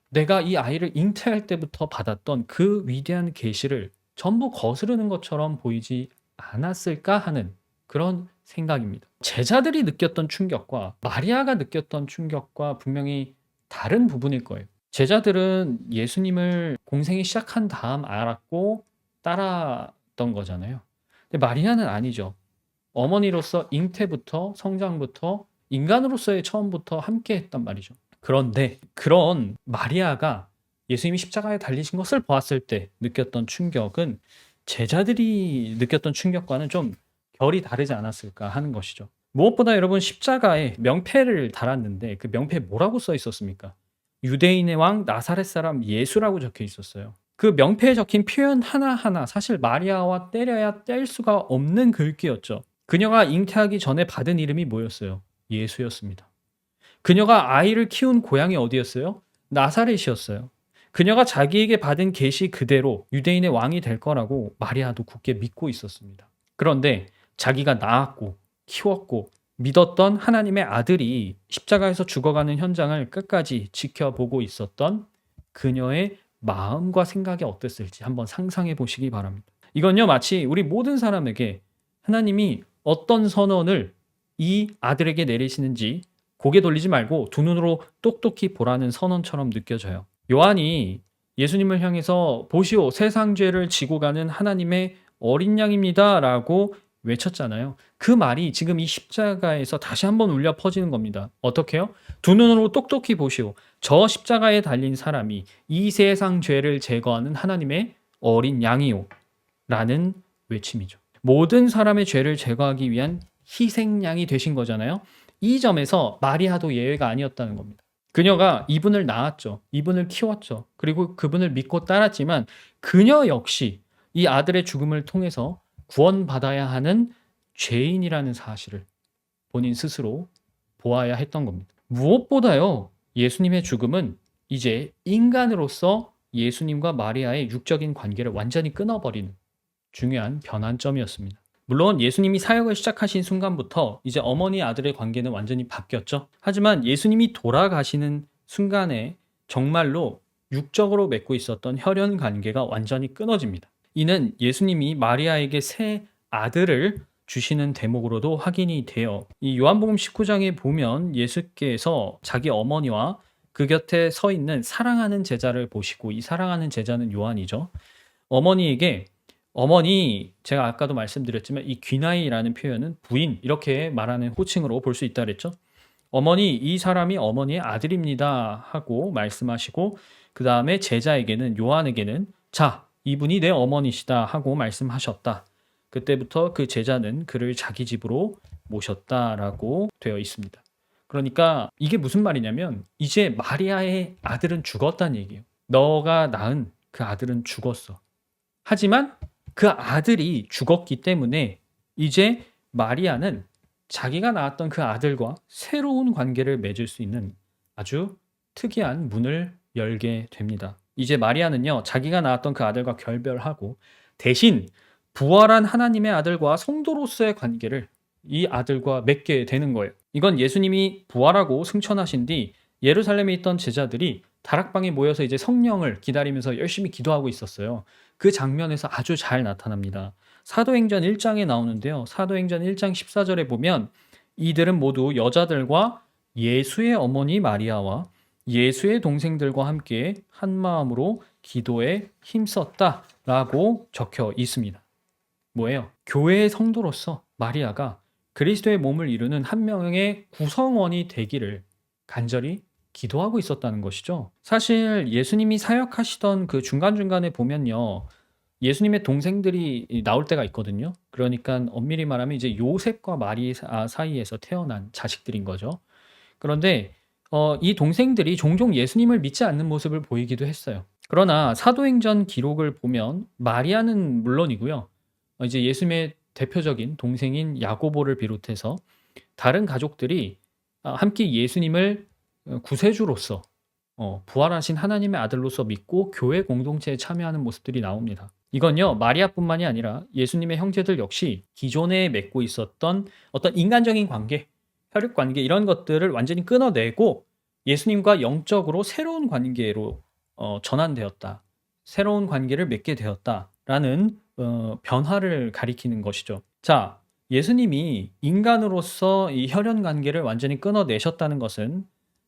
내가 이 아이를 잉태할 때부터 받았던 그 위대한 계시를 전부 거스르는 것처럼 보이지 않았을까 하는 그런 생각입니다. 제자들이 느꼈던 충격과 마리아가 느꼈던 충격과 분명히 다른 부분일 거예요. 제자들은 예수님을 공생이 시작한 다음 알았고 따랐던 거잖아요. 근데 마리아는 아니죠. 어머니로서 잉태부터 성장부터 인간으로서의 처음부터 함께 했단 말이죠. 그런데 그런 마리아가 예수님이 십자가에 달리신 것을 보았을 때 느꼈던 충격은 제자들이 느꼈던 충격과는 좀 결이 다르지 않았을까 하는 것이죠. 무엇보다 여러분, 십자가에 명패를 달았는데 그 명패에 뭐라고 써 있었습니까? 유대인의 왕 나사렛 사람 예수라고 적혀 있었어요. 그 명패에 적힌 표현 하나하나 사실 마리아와 때려야 뗄 수가 없는 글귀였죠. 그녀가 잉태하기 전에 받은 이름이 뭐였어요? 예수였습니다. 그녀가 아이를 키운 고향이 어디였어요? 나사렛이었어요. 그녀가 자기에게 받은 계시 그대로 유대인의 왕이 될 거라고 마리아도 굳게 믿고 있었습니다. 그런데 자기가 낳았고 키웠고 믿었던 하나님의 아들이 십자가에서 죽어가는 현장을 끝까지 지켜보고 있었던 그녀의 마음과 생각이 어땠을지 한번 상상해 보시기 바랍니다. 이건요, 마치 우리 모든 사람에게 하나님이 어떤 선언을 이 아들에게 내리시는지 고개 돌리지 말고 두 눈으로 똑똑히 보라는 선언처럼 느껴져요. 요한이 예수님을 향해서 보시오, 세상 죄를 지고 가는 하나님의 어린 양입니다 라고 외쳤잖아요. 그 말이 지금 이 십자가에서 다시 한번 울려 퍼지는 겁니다. 어떻게요? 두 눈으로 똑똑히 보시오. 저 십자가에 달린 사람이 이 세상 죄를 제거하는 하나님의 어린 양이요 라는 외침이죠. 모든 사람의 죄를 제거하기 위한 희생양이 되신 거잖아요. 이 점에서 마리아도 예외가 아니었다는 겁니다. 그녀가 이분을 낳았죠. 이분을 키웠죠. 그리고 그분을 믿고 따랐지만 그녀 역시 이 아들의 죽음을 통해서 구원받아야 하는 죄인이라는 사실을 본인 스스로 보아야 했던 겁니다. 무엇보다요, 예수님의 죽음은 이제 인간으로서 예수님과 마리아의 육적인 관계를 완전히 끊어버리는 중요한 변환점이었습니다. 물론 예수님이 사역을 시작하신 순간부터 이제 어머니 아들의 관계는 완전히 바뀌었죠. 하지만 예수님이 돌아가시는 순간에 정말로 육적으로 맺고 있었던 혈연 관계가 완전히 끊어집니다. 이는 예수님이 마리아에게 새 아들을 주시는 대목으로도 확인이 돼요. 이 요한복음 19장에 보면 예수께서 자기 어머니와 그 곁에 서 있는 사랑하는 제자를 보시고, 이 사랑하는 제자는 요한이죠. 어머니에게 어머니, 제가 아까도 말씀드렸지만 이 귀나이라는 표현은 부인 이렇게 말하는 호칭으로 볼 수 있다 그랬죠. 어머니, 이 사람이 어머니의 아들입니다 하고 말씀하시고, 그 다음에 제자에게는, 요한에게는 자, 이분이 내 어머니시다 하고 말씀하셨다. 그때부터 그 제자는 그를 자기 집으로 모셨다라고 되어 있습니다. 그러니까 이게 무슨 말이냐면, 이제 마리아의 아들은 죽었다는 얘기예요. 너가 낳은 그 아들은 죽었어. 하지만 그 아들이 죽었기 때문에 이제 마리아는 자기가 낳았던 그 아들과 새로운 관계를 맺을 수 있는 아주 특이한 문을 열게 됩니다. 이제 마리아는요, 자기가 낳았던 그 아들과 결별하고 대신 부활한 하나님의 아들과 성도로서의 관계를 이 아들과 맺게 되는 거예요. 이건 예수님이 부활하고 승천하신 뒤 예루살렘에 있던 제자들이 다락방에 모여서 이제 성령을 기다리면서 열심히 기도하고 있었어요. 그 장면에서 아주 잘 나타납니다. 사도행전 1장에 나오는데요. 사도행전 1장 14절에 보면 이들은 모두 여자들과 예수의 어머니 마리아와 예수의 동생들과 함께 한 마음으로 기도에 힘썼다라고 적혀 있습니다. 뭐예요? 교회의 성도로서 마리아가 그리스도의 몸을 이루는 한 명의 구성원이 되기를 간절히 기도하고 있었다는 것이죠. 사실 예수님이 사역하시던 그 중간중간에 보면요, 예수님의 동생들이 나올 때가 있거든요. 그러니까 엄밀히 말하면 이제 요셉과 마리아 사이에서 태어난 자식들인 거죠. 그런데 이 동생들이 종종 예수님을 믿지 않는 모습을 보이기도 했어요. 그러나 사도행전 기록을 보면 마리아는 물론이고요, 이제 예수님의 대표적인 동생인 야고보를 비롯해서 다른 가족들이 함께 예수님을 구세주로서, 부활하신 하나님의 아들로서 믿고 교회 공동체에 참여하는 모습들이 나옵니다. 이건요, 마리아뿐만이 아니라 예수님의 형제들 역시 기존에 맺고 있었던 어떤 인간적인 관계, 혈육 관계, 이런 것들을 완전히 끊어내고 예수님과 영적으로 새로운 관계로 전환되었다. 새로운 관계를 맺게 되었다라는 변화를 가리키는 것이죠. 자, 예수님이 인간으로서 이 혈연 관계를 완전히 끊어내셨다는 것은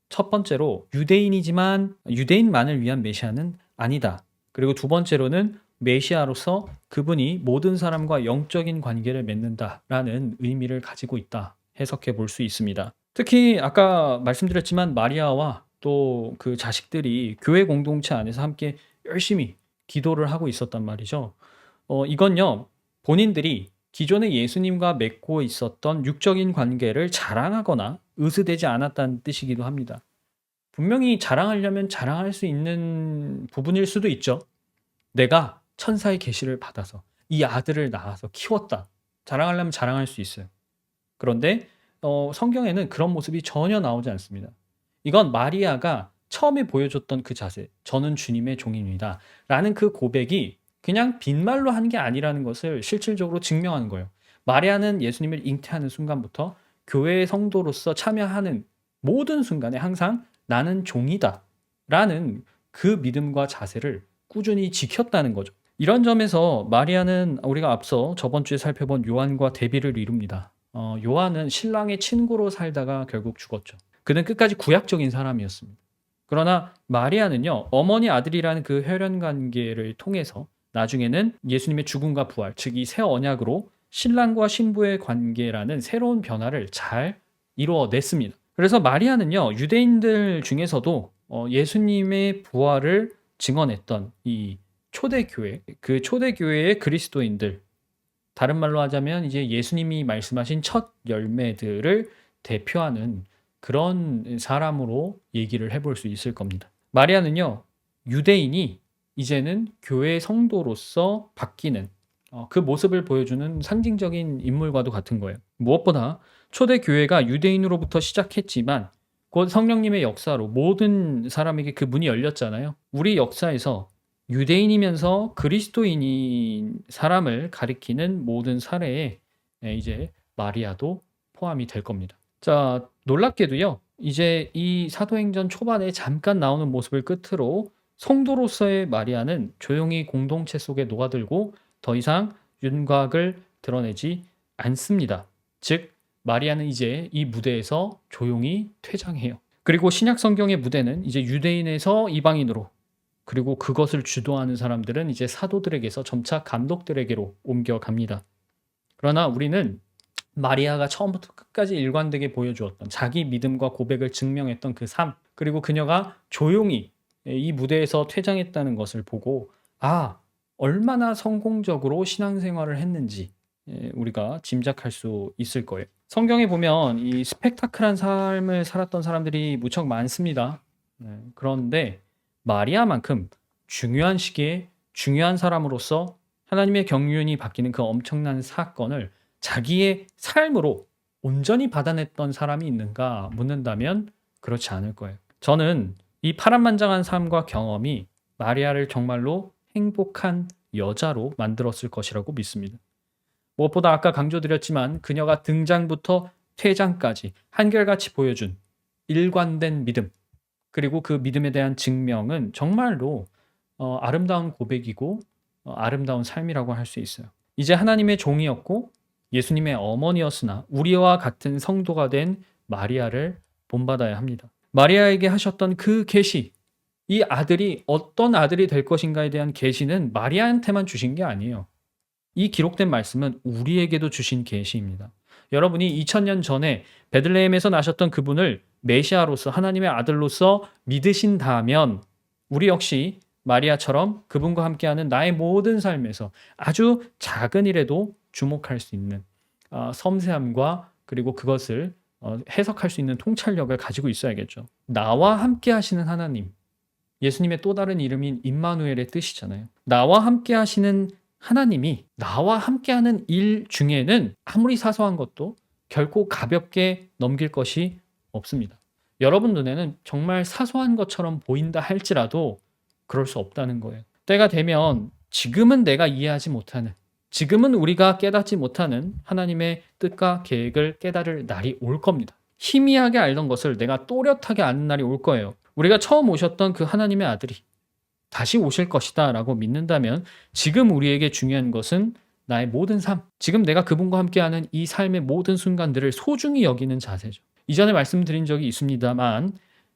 첫 번째로 유대인이지만 유대인만을 위한 메시아는 아니다. 그리고 두 번째로는 메시아로서 그분이 모든 사람과 영적인 관계를 맺는다라는 의미를 가지고 있다. 해석해 볼 수 있습니다. 특히 아까 말씀드렸지만 마리아와 또 그 자식들이 교회 공동체 안에서 함께 열심히 기도를 하고 있었단 말이죠. 이건요, 본인들이 기존에 예수님과 맺고 있었던 육적인 관계를 자랑하거나 의스대지 않았다는 뜻이기도 합니다. 분명히 자랑하려면 자랑할 수 있는 부분일 수도 있죠. 내가 천사의 계시를 받아서 이 아들을 낳아서 키웠다. 자랑하려면 자랑할 수 있어요. 그런데 성경에는 그런 모습이 전혀 나오지 않습니다. 이건 마리아가 처음에 보여줬던 그 자세, 저는 주님의 종입니다 라는 그 고백이 그냥 빈말로 한 게 아니라는 것을 실질적으로 증명하는 거예요. 마리아는 예수님을 잉태하는 순간부터 교회의 성도로서 참여하는 모든 순간에 항상 나는 종이다 라는 그 믿음과 자세를 꾸준히 지켰다는 거죠. 이런 점에서 마리아는 우리가 앞서 저번 주에 살펴본 요한과 대비를 이룹니다. 요한은 신랑의 친구로 살다가 결국 죽었죠. 그는 끝까지 구약적인 사람이었습니다. 그러나 마리아는요, 어머니 아들이라는 그 혈연 관계를 통해서 나중에는 예수님의 죽음과 부활, 즉 이 새 언약으로 신랑과 신부의 관계라는 새로운 변화를 잘 이루어냈습니다. 그래서 마리아는요, 유대인들 중에서도 예수님의 부활을 증언했던 이 초대교회, 그 초대교회의 그리스도인들, 다른 말로 하자면 이제 예수님이 말씀하신 첫 열매들을 대표하는 그런 사람으로 얘기를 해볼 수 있을 겁니다. 마리아는요, 유대인이 이제는 교회 성도로서 바뀌는 그 모습을 보여주는 상징적인 인물과도 같은 거예요. 무엇보다 초대교회가 유대인으로부터 시작했지만 곧 성령님의 역사로 모든 사람에게 그 문이 열렸잖아요. 우리 역사에서 유대인이면서 그리스도인인 사람을 가리키는 모든 사례에 이제 마리아도 포함이 될 겁니다. 자, 놀랍게도요, 이제 이 사도행전 초반에 잠깐 나오는 모습을 끝으로 성도로서의 마리아는 조용히 공동체 속에 녹아들고 더 이상 윤곽을 드러내지 않습니다. 즉, 마리아는 이제 이 무대에서 조용히 퇴장해요. 그리고 신약 성경의 무대는 이제 유대인에서 이방인으로, 그리고 그것을 주도하는 사람들은 이제 사도들에게서 점차 감독들에게로 옮겨갑니다. 그러나 우리는 마리아가 처음부터 끝까지 일관되게 보여주었던 자기 믿음과 고백을 증명했던 그 삶, 그리고 그녀가 조용히 이 무대에서 퇴장했다는 것을 보고 얼마나 성공적으로 신앙생활을 했는지 우리가 짐작할 수 있을 거예요. 성경에 보면 이 스펙타클한 삶을 살았던 사람들이 무척 많습니다. 그런데 마리아만큼 중요한 시기에 중요한 사람으로서 하나님의 경륜이 바뀌는 그 엄청난 사건을 자기의 삶으로 온전히 받아냈던 사람이 있는가 묻는다면 그렇지 않을 거예요. 저는 이 파란만장한 삶과 경험이 마리아를 정말로 행복한 여자로 만들었을 것이라고 믿습니다. 무엇보다 아까 강조드렸지만 그녀가 등장부터 퇴장까지 한결같이 보여준 일관된 믿음, 그리고 그 믿음에 대한 증명은 정말로 아름다운 고백이고 아름다운 삶이라고 할 수 있어요. 이제 하나님의 종이었고 예수님의 어머니였으나 우리와 같은 성도가 된 마리아를 본받아야 합니다. 마리아에게 하셨던 그 계시, 이 아들이 어떤 아들이 될 것인가에 대한 계시는 마리아한테만 주신 게 아니에요. 이 기록된 말씀은 우리에게도 주신 계시입니다. 여러분이 2000년 전에 베들레헴에서 나셨던 그분을 메시아로서, 하나님의 아들로서 믿으신다면 우리 역시 마리아처럼 그분과 함께하는 나의 모든 삶에서 아주 작은 일에도 주목할 수 있는 섬세함과 그리고 그것을 해석할 수 있는 통찰력을 가지고 있어야겠죠. 나와 함께 하시는 하나님, 예수님의 또 다른 이름인 임마누엘의 뜻이잖아요. 나와 함께 하시는 하나님이 나와 함께하는 일 중에는 아무리 사소한 것도 결코 가볍게 넘길 것이 없습니다. 여러분 눈에는 정말 사소한 것처럼 보인다 할지라도 그럴 수 없다는 거예요. 때가 되면 지금은 내가 이해하지 못하는, 지금은 우리가 깨닫지 못하는 하나님의 뜻과 계획을 깨달을 날이 올 겁니다. 희미하게 알던 것을 내가 또렷하게 아는 날이 올 거예요. 우리가 처음 오셨던 그 하나님의 아들이 다시 오실 것이다 라고 믿는다면 지금 우리에게 중요한 것은 나의 모든 삶, 지금 내가 그분과 함께하는 이 삶의 모든 순간들을 소중히 여기는 자세죠. 이전에 말씀드린 적이 있습니다만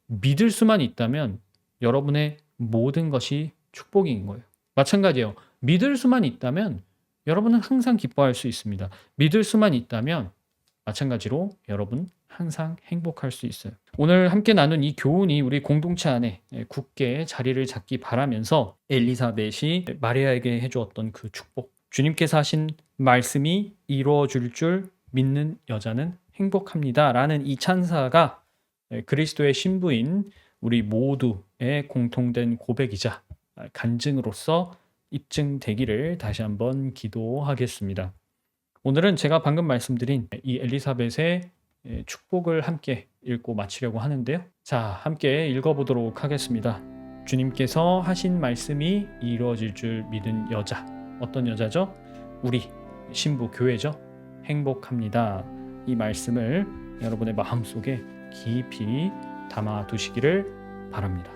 믿을 수만 있다면 여러분의 모든 것이 축복인 거예요. 마찬가지예요. 믿을 수만 있다면 여러분은 항상 기뻐할 수 있습니다. 믿을 수만 있다면 마찬가지로 여러분 항상 행복할 수 있어요. 오늘 함께 나눈 이 교훈이 우리 공동체 안에 굳게 자리를 잡기 바라면서 엘리사벳이 마리아에게 해주었던 그 축복, 주님께서 하신 말씀이 이루어질 줄 믿는 여자는 행복합니다 라는 이 찬사가 그리스도의 신부인 우리 모두의 공통된 고백이자 간증으로서 입증되기를 다시 한번 기도하겠습니다. 오늘은 제가 방금 말씀드린 이 엘리사벳의 축복을 함께 읽고 마치려고 하는데요. 자, 함께 읽어보도록 하겠습니다. 주님께서 하신 말씀이 이루어질 줄 믿은 여자, 어떤 여자죠? 우리 신부 교회죠. 행복합니다. 이 말씀을 여러분의 마음속에 깊이 담아 두시기를 바랍니다.